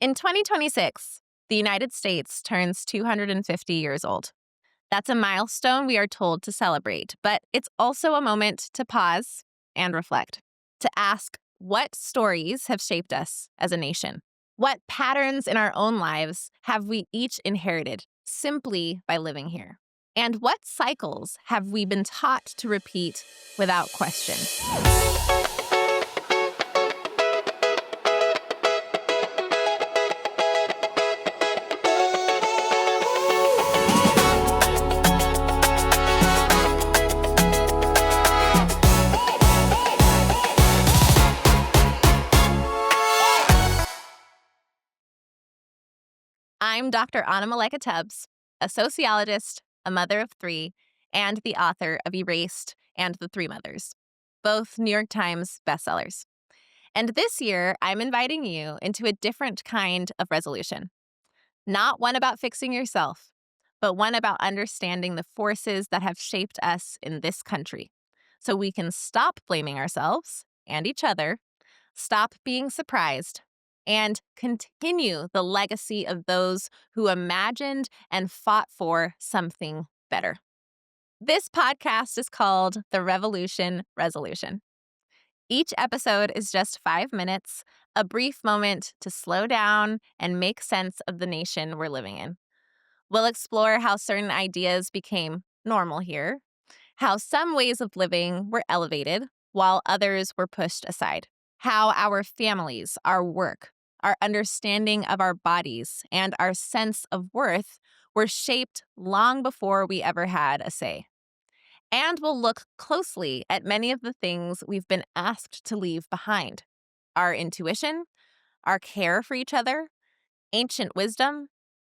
In 2026, the United States turns 250 years old. That's a milestone we are told to celebrate, but it's also a moment to pause and reflect, to ask what stories have shaped us as a nation. What patterns in our own lives have we each inherited simply by living here? And what cycles have we been taught to repeat without question? I'm Dr. Malaika Tubbs, a sociologist, a mother of three, and the author of Erased and The Three Mothers, both New York Times bestsellers. And this year, I'm inviting you into a different kind of resolution. Not one about fixing yourself, but one about understanding the forces that have shaped us in this country, so we can stop blaming ourselves and each other, stop being surprised, and continue the legacy of those who imagined and fought for something better. This podcast is called The Revolution Resolution. Each episode is just 5 minutes, a brief moment to slow down and make sense of the nation we're living in. We'll explore how certain ideas became normal here, how some ways of living were elevated while others were pushed aside, how our families, our work, our understanding of our bodies, and our sense of worth were shaped long before we ever had a say. And we'll look closely at many of the things we've been asked to leave behind: our intuition, our care for each other, ancient wisdom,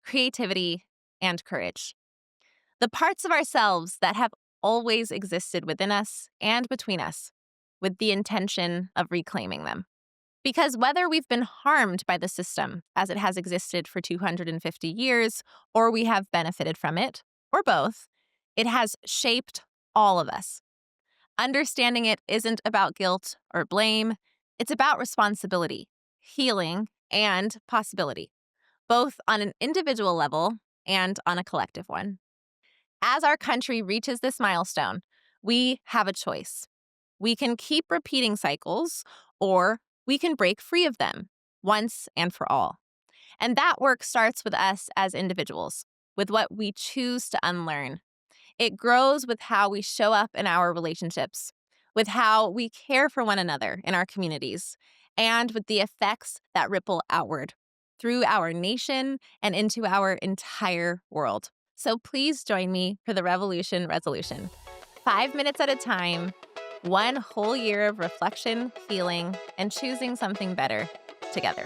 creativity, and courage. The parts of ourselves that have always existed within us and between us, with the intention of reclaiming them. Because whether we've been harmed by the system as it has existed for 250 years, or we have benefited from it, or both, it has shaped all of us. Understanding it isn't about guilt or blame. It's about responsibility, healing, and possibility, both on an individual level and on a collective one. As our country reaches this milestone, we have a choice. We can keep repeating cycles, or we can break free of them once and for all. And that work starts with us as individuals, with what we choose to unlearn. It grows with how we show up in our relationships, with how we care for one another in our communities, and with the effects that ripple outward through our nation and into our entire world. So please join me for the Revolution Resolution. 5 minutes at a time, one whole year of reflection, healing, and choosing something better together.